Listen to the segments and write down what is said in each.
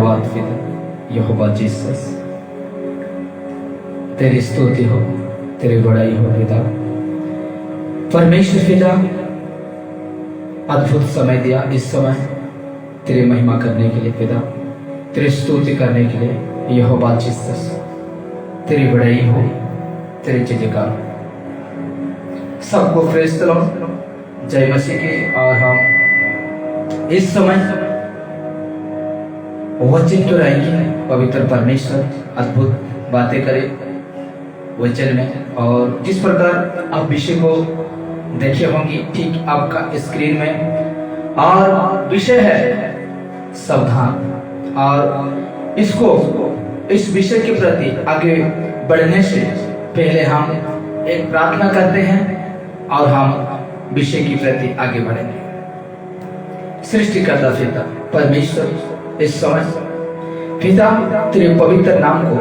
धन्यवाद पिता यहोवा जीसस, तेरी स्तुति हो, तेरी बड़ाई हो पिता। परमेश्वर पिता, अद्भुत समय दिया इस समय तेरी महिमा करने के लिए पिता, तेरी स्तुति करने के लिए यहोवा जीसस, तेरी बड़ाई हो, तेरी जयकार। सबको प्रेज़ द लॉर्ड, जय मसीह की। और हम इस समय वचन की रहेंगे, पवित्र परमेश्वर अद्भुत बातें करे वचन में। और जिस प्रकार आप विषय को देखे होंगे ठीक आपका स्क्रीन में, और विषय है सावधान। और इस विषय के प्रति आगे बढ़ने से पहले हम एक प्रार्थना करते हैं और हम विषय के प्रति आगे बढ़ेंगे। सृष्टिकर्ता पिता परमेश्वर, इस समय पिता तेरे पवित्र नाम को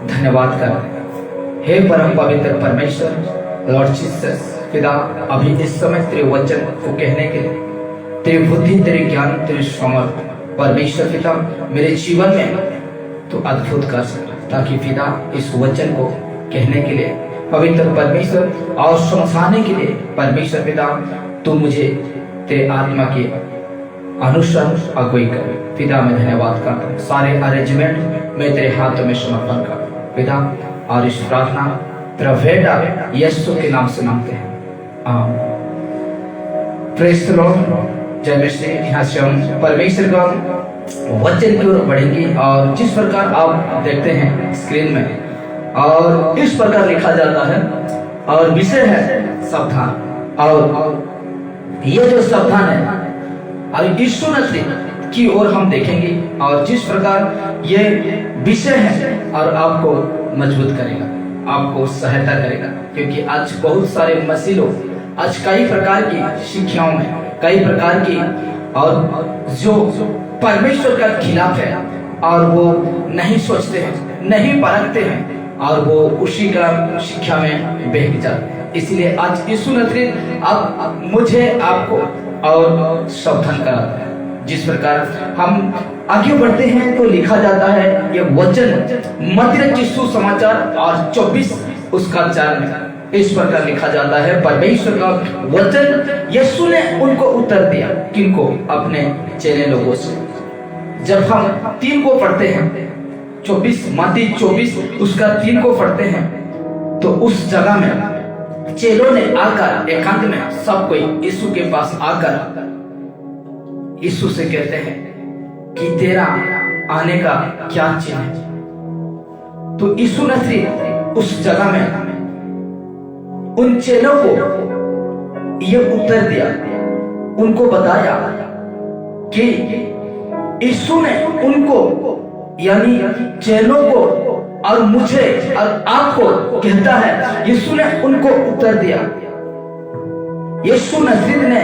धन्यवाद करते हैं। हे परम पवित्र परमेश्वर लॉर्ड जीसस पिता, अभी इस समय तेरे वचन को कहने के लिए तेरी बुद्धि, तेरे ज्ञान, तेरे समर्थ परमेश्वर पिता मेरे जीवन में तो अद्भुत कर सके, ताकि पिता इस वचन को कहने के लिए पवित्र परमेश्वर और समझाने के लिए परमेश्वर पिता तू मुझे तेरे आत्मा की अनुसार अगुवाई कर। पिता मैं धन्यवाद करता हूँ, सारे अरेंजमेंट मैं तेरे हाथों में समर्पण कर पिता। और इस प्रार्थना तेरा बेटा यीशु के नाम से मांगते हैं, आमीन। प्रेज़ द लॉर्ड, जय मसीह। यहाँ से हम परमेश्वर का वचन की ओर बढ़ेंगे। और जिस प्रकार आप देखते हैं स्क्रीन में, और इस प्रकार लिखा जाता है, और विषय है सावधान। और ये जो सावधान है और यीशु मसीह की ओर हम देखेंगे, और जिस प्रकार ये विषय है और आपको मजबूत करेगा, आपको सहायता करेगा। क्योंकि आज बहुत सारे मसीह लोग आज कई प्रकार की शिक्षाओं में, कई प्रकार की, और जो परमेश्वर का खिलाफ है, और वो नहीं सोचते हैं, नहीं परखते हैं, और वो उसी का शिक्षा में बह जाते हैं। इसलिए आज यीशु मसीह आप मुझे, आपको और सावधान कराता है। जिस प्रकार हम आगे बढ़ते हैं तो लिखा जाता है ये वचन मत्ती सुसमाचार और 24 उसका 4 में इस प्रकार लिखा जाता है, परमेश्वर का वचन यीशु ने उनको उत्तर दिया। किनको? अपने चेले लोगों से। जब हम 3 को पढ़ते हैं, 24 मत्ती 24 उसका 3 को पढ़ते हैं, तो उस जगह में चेलों ने आकर एकांत में सब कोई यीशु के पास आकर यीशु से कहते हैं कि तेरा आने का क्या चिन्ह है। तो यीशु ने उस जगह में उन चेलों को यह उत्तर दिया, उनको बताया कि यीशु ने उनको, यानी चेलों को और मुझे और आपको कहता है। यीशु ने उनको उत्तर दिया। यीशु मसीह ने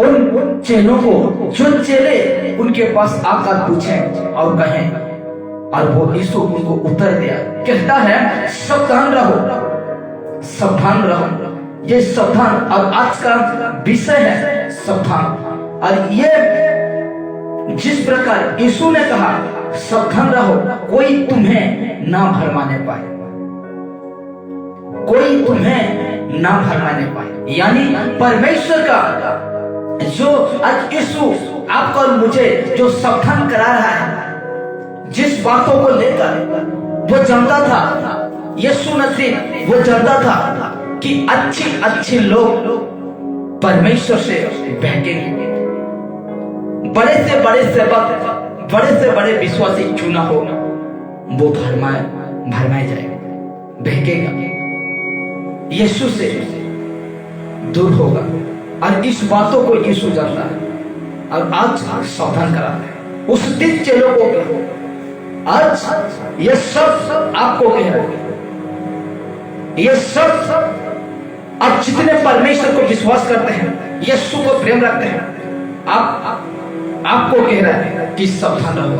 उन चेलों को, जो चेले उनके पास आकर पूछे और कहें, और वो यीशु उनको उत्तर दिया, कहता है सावधान रहो, सावधान रहो। ये सावधान, और आज का विषय है सावधान। और ये जिस प्रकार यीशु ने कहा सावधान रहो, कोई तुम्हें ना भरमाने पाए, कोई तुम्हें ना भरमाने पाए। यानी परमेश्वर का जो आज यीशु आपको और मुझे जो सावधान करा रहा है, जिस बातों को लेकर वो जानता था, यीशु मसीह वो जानता था कि अच्छे लोग परमेश्वर से बहकेंगे। बड़े से बड़े सेवक, बड़े से बड़े विश्वासी चुना हो, वो भरमाए जाएगा, बहकेगा, यीशु से दूर होगा। और इस बातों को यीशु जानता है, और आज सावधान कराता है उस दिन चेलों को। आज ये सब आपको कह रहे हैं, ये सब आप जितने परमेश्वर को विश्वास करते हैं, यीशु को प्रेम रखते हैं, आपको कह रहा है कि सावधान रहो।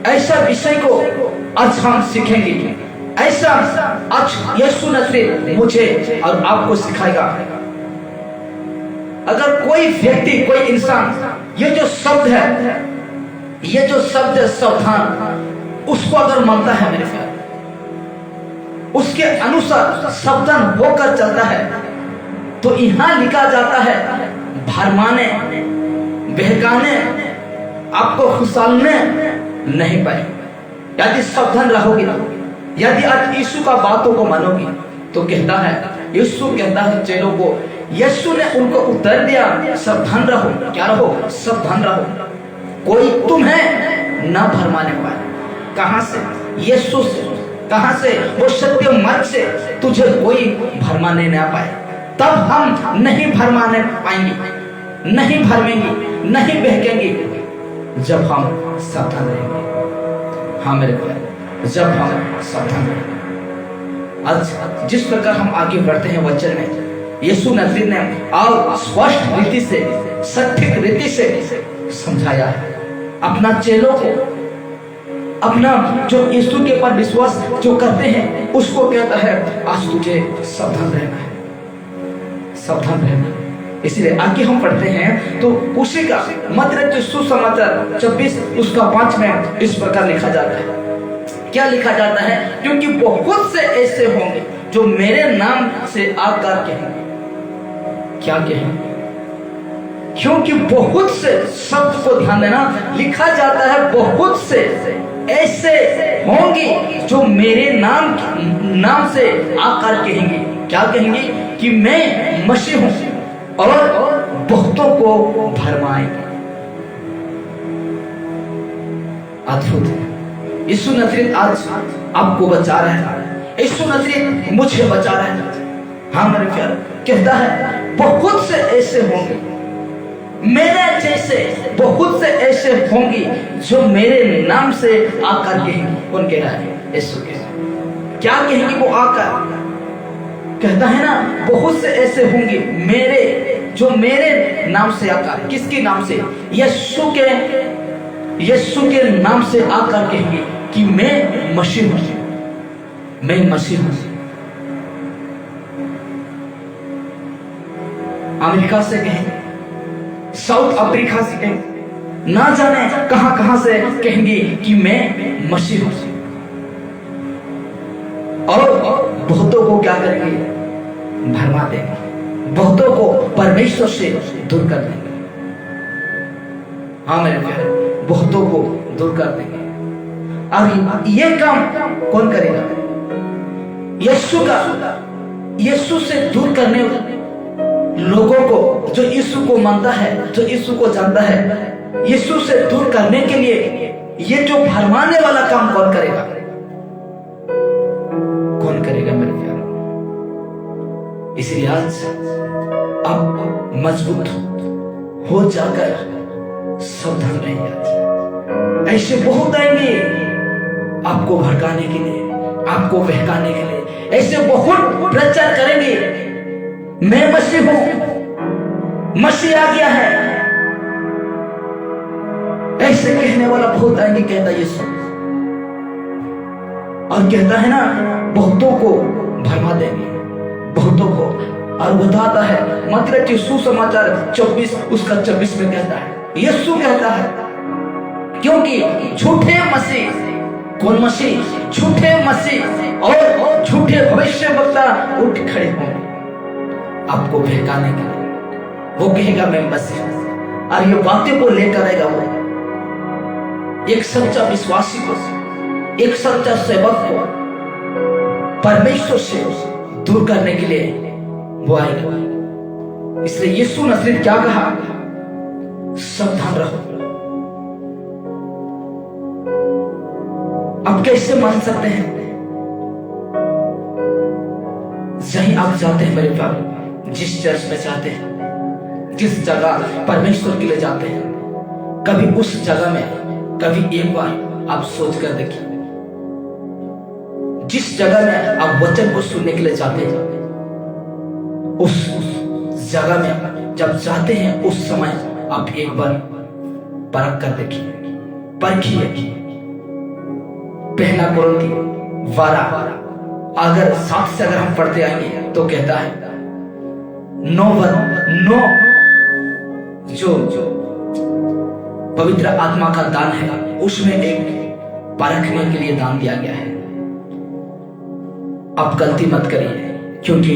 ऐसा विषय को आज हम सीखेंगे, ऐसा आज यीशु मसीह मुझे और आपको सिखाएगा। अगर कोई व्यक्ति, कोई इंसान ये जो शब्द है, ये जो शब्द है सावधान, उसको अगर मानता है मेरे प्यारे, उसके अनुसार सावधान होकर चलता है, तो यहां लिखा जाता है भरमाने, बहकाने, आपको खुशालने नहीं पाए। यदि सावधान रहोगे, यदि आज यीशु का बातों को मानोगे, तो कहता है, यीशु कहता है चेलों को, यीशु ने उनको उत्तर दिया, सावधान रहो। क्या रहो? सावधान रहो, कोई तुम्हें न भरमाने पाए। कहां से? यीशु से। कहां से? वो सत्य मार्ग से तुझे कोई भरमाने ना पाए। तब हम नहीं भरमाने पाएंगे, नहीं भरमेंगे, नहीं बहकेंगे, जब हम सावधान रहेंगे। हाँ मेरे प्यारे, जब हम सावधान रहेंगे। आज जिस प्रकार हम आगे बढ़ते हैं वचन में, यीशु नजरी ने और स्पष्ट रीति से, सटीक रीति से समझाया है अपना चेलों को, अपना जो यीशु के पर विश्वास जो करते हैं उसको कहता है आज तुझे सावधान रहना है, सावधान रहना। इसलिए आगे हम पढ़ते हैं तो उसी का मत्ती सुसमाचार 24 उसका 5 में इस प्रकार लिखा जाता है। क्या लिखा जाता है? क्योंकि बहुत से ऐसे होंगे जो मेरे नाम से आकर कहेंगे। क्या कहेंगे? क्योंकि बहुत से शब्द को ध्यान देना, लिखा जाता है बहुत से ऐसे होंगे जो मेरे नाम से आकर कहेंगे। क्या कहेंगे? कि मैं मसीह हूं, और बहुतों को भरमाएंगे। अद्भुत है। यीशु नजरेत आज आपको बचा रहा है, यीशु नजरेत मुझे बचा रहा है। हाँ मेरे प्यारे, कहता है बहुत से ऐसे होंगे मेरे जैसे, बहुत से ऐसे होंगे जो मेरे नाम से आकर कहेंगे। कौन कह रहा है? यीशु कह रहा है। क्या कहेंगे वो आकर? कहता है ना बहुत से ऐसे होंगे मेरे, जो मेरे नाम से आकर, किसके नाम से? यीशु के नाम से आकर कहेंगे कि मैं मसीह हूं, मैं मसीह हूं। अमेरिका से कहेंगे, साउथ अफ्रीका से कहेंगे, ना जाने कहां से कहेंगे कि मैं मसीह हूं। और बहुतों को क्या करेंगे? भरमा देंगे, बहुतों को परमेश्वर से दूर कर देंगे। हाँ मेरे प्यारे, बहुतों को दूर कर देंगे। और ये काम कौन करेगा? यीशु से दूर करने लोगों को, जो यीशु को मानता है, जो यीशु को जानता है, यीशु से दूर करने के लिए ये जो भरमाने वाला काम कौन करेगा? कौन करेगा मेरे प्यारे? इसलिए आज आप मजबूत हो जाकर सावधान रहिए। ऐसे बहुत आएंगे आपको भड़काने के लिए, आपको बहकाने के लिए। ऐसे बहुत प्रचार करेंगे मैं मसीह हूं, मसीह आ गया है, ऐसे कहने वाला बहुत आएंगे, कहता यीशु। और कहता है ना बहुतों को भरमा देंगे, बहुतों को। और बताता है मत्ती सुसमाचार 24 उसका 24 में कहता है, यीशु कहता है क्योंकि झूठे मसीह, कौन मसीह? झूठे मसीह और झूठे भविष्यवक्ता उठ खड़े होंगे आपको बहकाने के लिए। वो कहेगा मैं मसीह हूं, और ये बातें को लेकर आएगा वो एक सच्चा विश्वासी को, एक सच्चा सेवक को परमेश्वर से दूर करने के लिए वो आएगा। इसलिए यीशु नजरी क्या कहा? सावधान रहो। आप कैसे मान सकते हैं? जहीं आप जाते हैं मेरे प्यारे, जिस चर्च में जाते हैं, जिस जगह परमेश्वर के लिए जाते हैं, कभी उस जगह में कभी एक बार आप सोच कर देखिए, जिस जगह में आप वचन को सुनने के लिए जाते हैं, उस जगह में जब जाते हैं उस समय आप एक बार परख कर देखिए, परखिए। पहला कुरिन्थी 12 अगर 7 से अगर हम पढ़ते आएंगे तो कहता है 9 जो पवित्र आत्मा का दान है उसमें एक परखने के लिए दान दिया गया है। आप गलती मत करिए, क्योंकि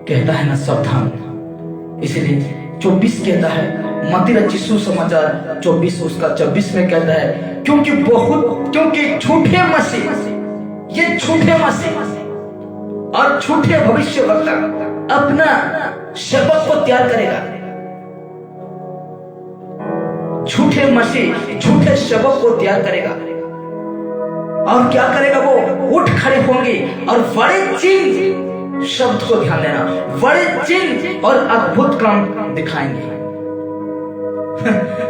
कहता है ना सावधान। इसलिए 24 कहता है, मत्ती रचित सुसमाचार 24 उसका 26 में कहता है, क्योंकि झूठे मसीह, ये झूठे मसीह और झूठे भविष्यवक्ता अपना सेवक को तैयार करेगा। झूठे मसीह झूठे सेवक को तैयार करेगा और क्या करेगा? वो उठ खड़े होंगे और बड़े चिन्ह, शब्द को ध्यान देना, बड़े चिन्ह और अद्भुत काम दिखाएंगे।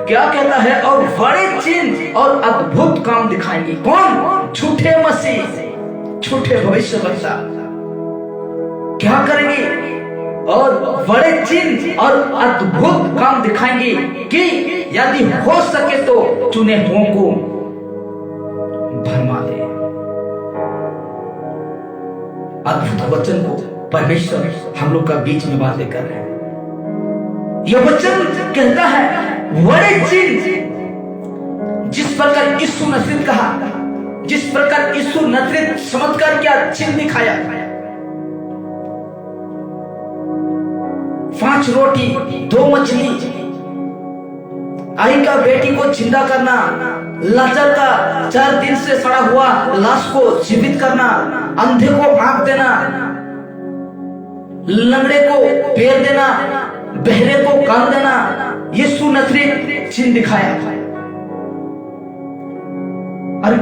क्या कहता है? और बड़े चिन्ह और अद्भुत काम दिखाएंगे। कौन? झूठे मसीह, झूठे भविष्यवक्ता क्या करेंगे? और बड़े चिन्ह और अद्भुत काम दिखाएंगे कि यदि हो सके तो चुने हुओं को भरमा दे। अद्भुत वचन को परमेश्वर हम लोग का बीच में बातें कर रहे हैं। यह वचन कहता है बड़े चिन्ह, जिस प्रकार यीशु नसरत कहा, जिस प्रकार यीशु नसरत चमत्कार क्या चिन्ह दिखाया, 5 रोटी 2 मछली, आई का बेटी को जिंदा करना, लाजर का 4 दिन से सड़ा हुआ लाश को जीवित करना, अंधे को आंख देना, लंगड़े को पैर देना, बहरे को कान देना, यीशु नसरत चिन्ह दिखाया। और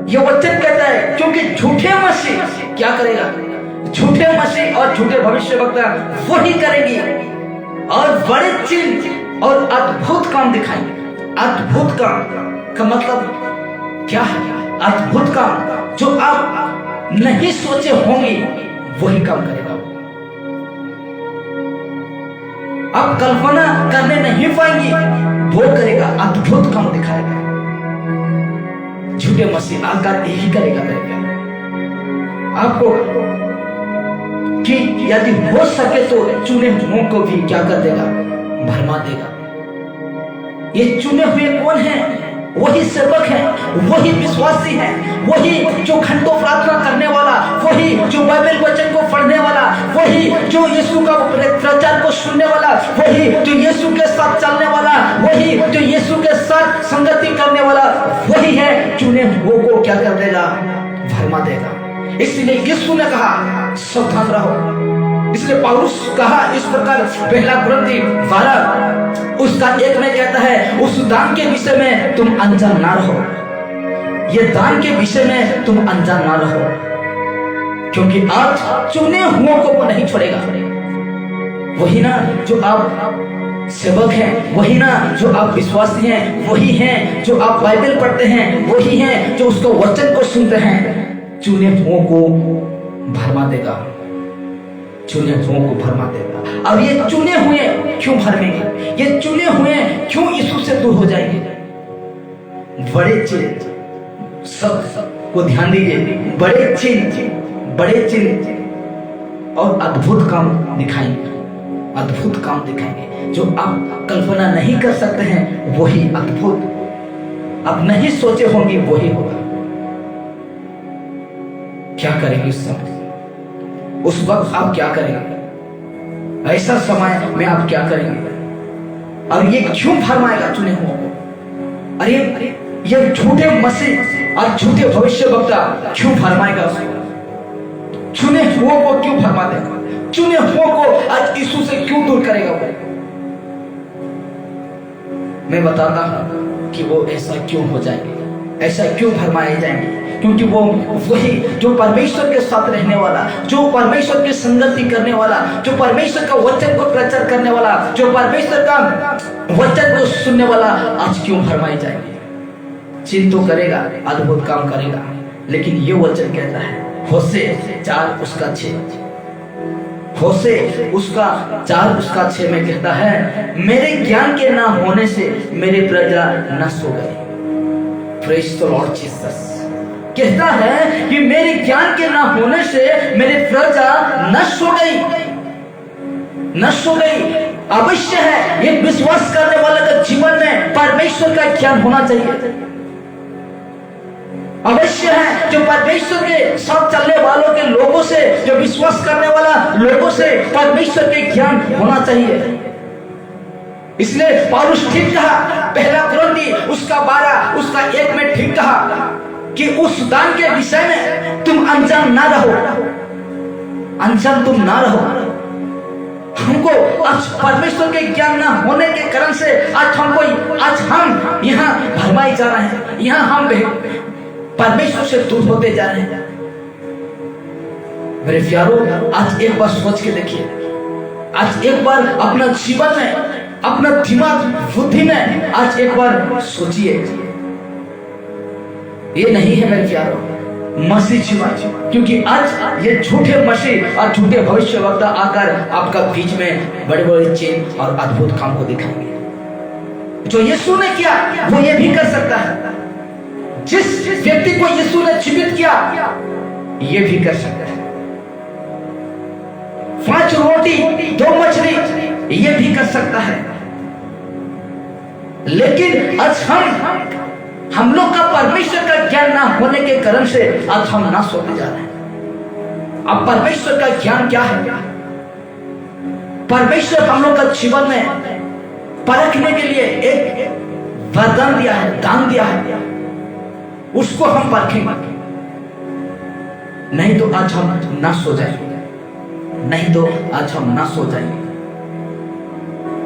ये वचन कहता है क्योंकि झूठे मसीह क्या करेगा? झूठे मसीह और झूठे भविष्यवक्ता वही करेंगे और बड़े चिन्ह और अद्भुत काम दिखाएंगे। अद्भुत काम का मतलब क्या है? अद्भुत काम जो आप नहीं सोचे होंगे वही काम करेगा। आप कल्पना करने नहीं पाएंगे, वो करेगा, अद्भुत काम दिखाएगा। झूठे मसीह आकर यही करेगा। आपको कि यदि हो सके तो चुने हुओं को भी क्या कर देगा? भरमा देगा। ये चुने हुए कौन हैं? वही सेवक है, वही विश्वासी है, वही जो घंटों प्रार्थना करने वाला, वही जो बाइबल वचन को पढ़ने वाला, वही जो यीशु का प्रचार को सुनने वाला, वही जो यीशु के साथ चलने वाला, वही जो यीशु के साथ संगति करने वाला, वही है। चुने हुओं को क्या कर देगा? भरमा देगा। इसलिए यीशु ने कहा सावधान रहो। इसलिए पौलुस कहा इस प्रकार, पहला कुरिन्थी 12 उसका 1 में कहता है, उस दान के विषय में तुम अनजान ना रहो। ये दान के विषय में तुम अनजान ना रहो, क्योंकि आज चुने हुओं को वो नहीं छोड़ेगा। वही ना जो आप सेवक हैं, वही ना जो आप विश्वासी हैं, वही हैं जो आप बाइबल पढ़ते हैं, वही हैं जो उसको वचन को सुनते हैं। चुने हुओं को भरमा देगा, चुने हुओं को भरमा देगा। अब ये चुने हुए क्यों भरमेंगे? ये चुने हुए क्यों यीशु से दूर हो जाएंगे? बड़े चिन्ह, सब को ध्यान दीजिए, बड़े चिन्ह और अद्भुत काम दिखाएंगे। अद्भुत काम दिखाएंगे जो आप कल्पना नहीं कर सकते हैं, वही अद्भुत आप नहीं सोचे होंगे वही होगा। क्या करेंगे उस समय? उस वक्त आप क्या करेंगे? ऐसा समय में आप क्या करेंगे? और ये क्यों भरमाएगा चुने हुओं को? अरे ये झूठे मसीह और झूठे भविष्यवक्ता क्यों भरमाएगा उसको? चुने हुओं को क्यों भरमा देगा? चुने हुओं को आज यीशु से क्यों दूर करेगा वो? मैं बताता हूं कि वो ऐसा क्यों हो जाएंगे, ऐसा क्यों भरमाए जाएंगे। क्योंकि वो वही जो परमेश्वर के साथ रहने वाला, जो परमेश्वर की संगति करने वाला, जो परमेश्वर का वचन को प्रचार करने वाला, जो परमेश्वर का वचन को सुनने वाला आज क्यों भरमाए जाएंगे? चिन्ह तो करेगा, अद्भुत काम करेगा, लेकिन ये वचन कहता है होशे 4 उसका 6, होशे उसका 4 उसका 6 में कहता है, मेरे ज्ञान के ना होने से मेरे प्रजा नष्ट हो गए। प्रेज़ द लॉर्ड जीसस कहता है कि मेरे ज्ञान के ना होने से मेरी प्रजा नष्ट हो गई, नष्ट हो गई। अवश्य है ये विश्वास करने वाले का जीवन में परमेश्वर का ज्ञान होना चाहिए। अवश्य है जो परमेश्वर के साथ चलने वालों के लोगों से, जो विश्वास करने वाला लोगों से परमेश्वर के ज्ञान होना चाहिए। इसलिए पौलुस ठीक कहा, पहला कुरिन्थी उसका 12 उसका 1 में ठीक कहा कि उस दान के विषय में तुम अनजान ना रहो, अनजान तुम ना रहो। हमको आज परमेश्वर के ज्ञान ना होने के कारण से आज हम यहाँ भरमाए जा रहे हैं, यहाँ हम परमेश्वर से दूर होते जा रहे हैं। मेरे प्यारों, आज एक बार सोच के देखिए, आज एक बार अपना जीवन में, अपना दिमाग बुद्धि में आज एक बार सोचिए। ये नहीं है मेरे प्यारों मसीह जीवन, क्योंकि आज ये झूठे मसीह और झूठे भविष्यवक्ता आकर आपका बीच में बड़े बड़े चिन्ह और अद्भुत काम को दिखाएंगे। जो यीशु ने किया वो ये भी कर सकता है। जिस व्यक्ति को यीशु ने जीवित किया ये भी कर सकता है। 5 रोटी 2 मछली ये भी कर सकता है। लेकिन आज हम लोग का परमेश्वर का ज्ञान ना होने के कारण से आज हम ना सोते जा रहे हैं। अब परमेश्वर का ज्ञान क्या है? परमेश्वर हम लोग का जीवन में परखने के लिए एक वरदान दिया है, दान दिया है, उसको हम परखेंगे। नहीं तो आज हम ना सो जाएंगे, नहीं तो आज हम ना सो जाएंगे।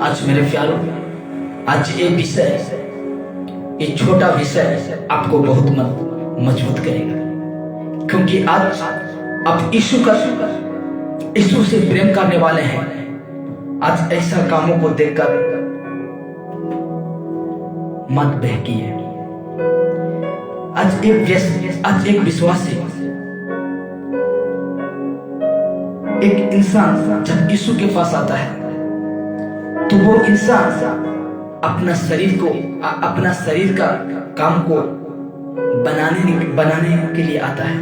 आज मेरे प्यारों, आज ये विषय, ये छोटा विषय आपको बहुत मजबूत करेगा, क्योंकि आज आप यीशु से प्रेम करने वाले हैं। आज ऐसा कामों को देखकर मत बहकिए। आज एक विश्वासी, एक इंसान जब यीशु के पास आता है तो वो इंसान अपना शरीर का काम को बनाने के लिए आता है,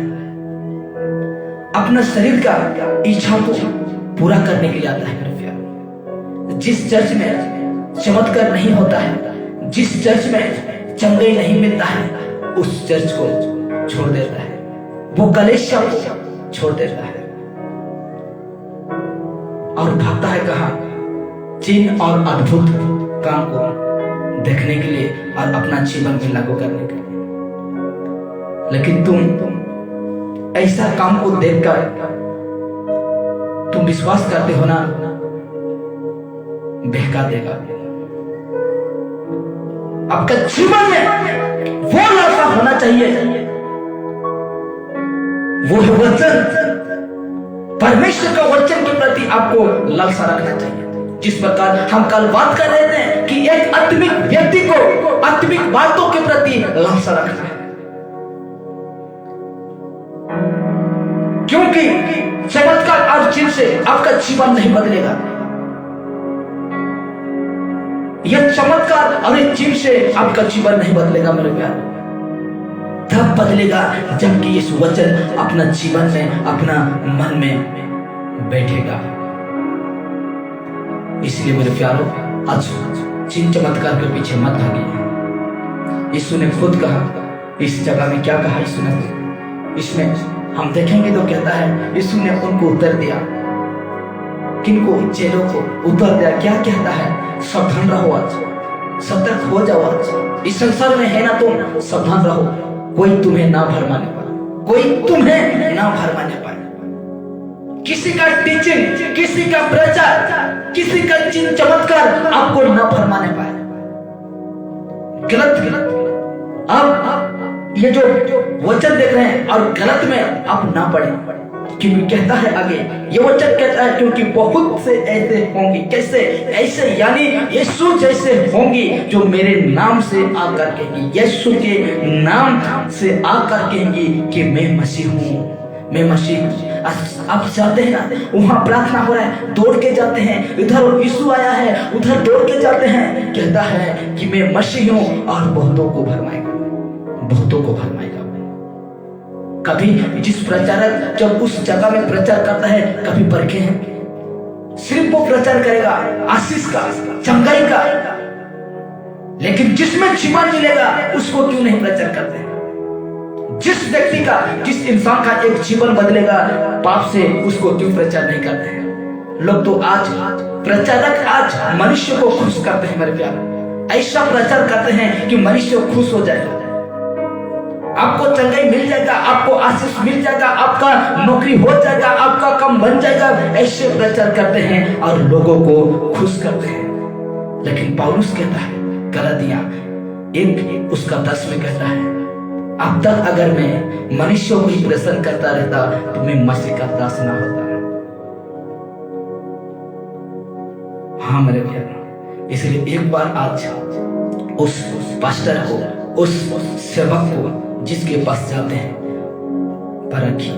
अपना शरीर का इच्छा को पूरा करने के लिए आता है। जिस चर्च में चमत्कार नहीं होता है, जिस चर्च में चंगाई नहीं मिलता है, उस चर्च को छोड़ देता है, वो कलीसिया को छोड़ देता है और भागता है कहाँ? चिन्ह और अद्भुत काम को देखने के लिए और अपना जीवन में लागू करने के लिए। लेकिन तुम ऐसा काम को देखकर तुम विश्वास करते हो ना, बहका देगा। आपका जीवन में वो लालसा होना चाहिए, वो वचन, परमेश्वर का वचन के प्रति आपको लालसा रखना चाहिए। जिस प्रकार हम कल बात कर रहे थे कि एक आत्मिक व्यक्ति को आत्मिक बातों के प्रति लालसा रखना है, क्योंकि चमत्कार और चिन्ह से आपका जीवन नहीं बदलेगा। यह चमत्कार और इस चिन्ह से आपका जीवन नहीं बदलेगा मेरे प्यार। तब बदलेगा जबकि इस वचन अपना जीवन में, अपना मन में बैठेगा। इसलिए मेरे प्यारों, आज चिन्ह चमत्कार के पीछे मत भागिए। यीशु ने खुद कहा, इस जगह में क्या कहा यीशु ने? इसमें हम देखेंगे तो कहता है, यीशु ने उनको उत्तर दिया, किनको? चेलों को उत्तर दिया। क्या कहता है? सावधान रहो, आज सतर्क हो जाओ। आज इस संसार में है ना, तुम सावधान रहो, कोई तुम्हें ना भरमाने पाए, कोई तुम्हें ना भरमाने पाए। किसी का टीचिंग, किसी का प्रचार, किसी का चिन्ह चमत्कार आपको ना भरमाने पाए। गलत अब ये जो वचन देख रहे हैं और गलत में आप ना पड़े, क्योंकि कहता है आगे, ये वचन कहता है क्योंकि बहुत से ऐसे होंगे। कैसे? ऐसे यानी यीशु जैसे होंगी जो मेरे नाम से आकर कहेंगी, यीशु के नाम से आकर कहेंगी कि मैं मसीह हूँ, मैं मसीह हूँ। आप जाते हैं ना, वहां प्रार्थना हो रहा है, दौड़ के जाते हैं, इधर यीशु आया है, उधर दौड़ के जाते हैं, कहता है कि मैं मसीह हूँ और बहुतों को भरमाएगा, बहुतों को भरमाएगा। कभी जिस प्रचारक जब उस जगह में प्रचार करता है, कभी परखे हैं? सिर्फ वो प्रचार करेगा आशीष का, चंगाई का, लेकिन जिसमें जीवन मिलेगा उसको क्यों नहीं प्रचार करते? जिस व्यक्ति का, जिस इंसान का एक जीवन बदलेगा पाप से, उसको क्यों प्रचार नहीं करते हैं? लोग तो आज प्रचारक आज मनुष्य को खुश करते हैं मेरे प्यार, ऐसा प्रचार करते हैं कि मनुष्य खुश हो जाएगा, आपको चंगाई मिल जाएगा, आपको आशीष मिल जाएगा, आपका नौकरी हो जाएगा, आपका काम बन जाएगा, ऐसे प्रचार करते हैं और लोगों को खुश करते हैं। लेकिन पौलुस कहता है गलातिया 1 उसका 10 में कहता है, अब तक अगर मैं मनुष्यों को ही प्रसन्न करता रहता तो मैं मसीह का दास ना होता। हाँ मेरे प्यारे, इसलिए एक बार आज उस पास्टर को, उस सेवक को जिसके पास जाते हैं परखिए,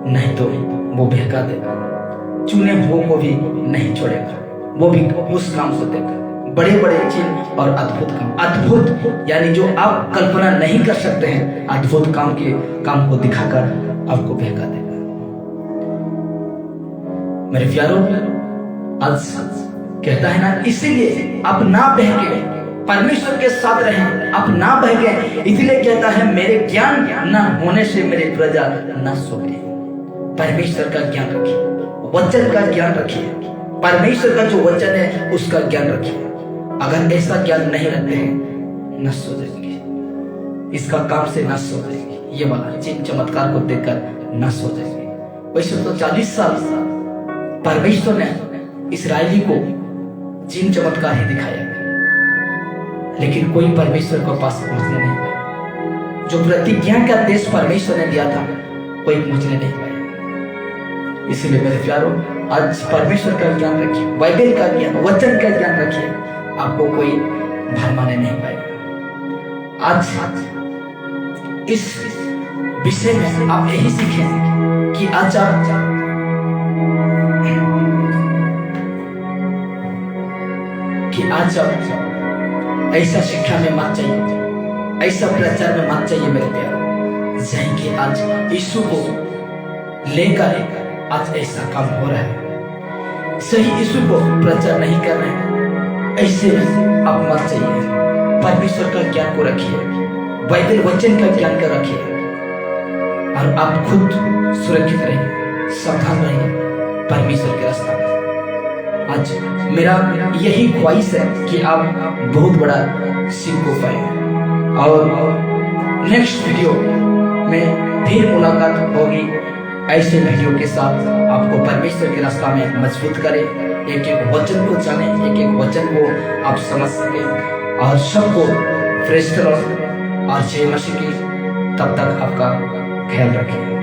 नहीं तो वो बहका देगा, चुने हुओं को भी नहीं छोड़ेगा, वो भी उस काम को देगा। बड़े बड़े चिन्ह और अद्भुत काम, अद्भुत यानी जो आप कल्पना नहीं कर सकते हैं, अद्भुत काम को दिखाकर आपको बहका देगा। मेरे प्यारों, आज कहता है ना, इसीलिए आप ना बहके परमेश्वर के साथ रहें, आप ना बहके, इसलिए कहता है मेरे ज्ञान ना होने से मेरे प्रजा ना सोए। परमेश्वर का ज्ञान रखिए, वचन का ज्ञान रखिए, परमेश्वर का जो वचन है उसका ज्ञान रखिए। अगर ऐसा ज्ञान नहीं रखते हैं नष्ट हो जाएंगे, इसका काम से नष्ट हो जाएंगे, ये वाला चिन्ह चमत्कार को देखकर नष्ट हो जाएंगे। वैसे तो 40 साल परमेश्वर ने इस्राएली को चिन्ह चमत्कार ही दिखाया, लेकिन कोई परमेश्वर को पास पहुंचने नहीं पाया। जो प्रतिज्ञा का देश परमेश्वर ने दिया था कोई पहुंचने नहीं पाया। इसलिए मेरे प्यारों, आज परमेश्वर का ज्ञान रखिए, बाइबल का ज्ञान, वचन का ज्ञान रखिए, आपको कोई भरमाने नहीं पाएगा। आज इस विषय में आप यही सीखें कि आज आप ऐसा शिक्षा में मत चाहिए, ऐसा प्रचार में मत चाहिए मेरे प्यारे, जाएंगे आज यीशु को लेकर आज ऐसा काम हो रहा है, सही यीशु को प्रचार नहीं कर रहे हैं, ऐसे आप मत चाहिए। परमेश्वर का ज्ञान को रखिए, बाइबल वचन का ज्ञान को रखिए और आप खुद सुरक्षित रहिए, सावधान रहिए परमेश्वर के रास्ते में। आज मेरा यही ख्वाहिश है कि आप बहुत बड़ा सीख को पाए और नेक्स्ट वीडियो में फिर मुलाकात होगी ऐसे वीडियो के साथ। आपको परमेश्वर के रास्ता में मजबूत करे, एक एक वचन को जाने, एक एक वचन को आप समझ सके और सबको प्रेज़ करो और जय मसीह की। तब तक आपका ख्याल रखें।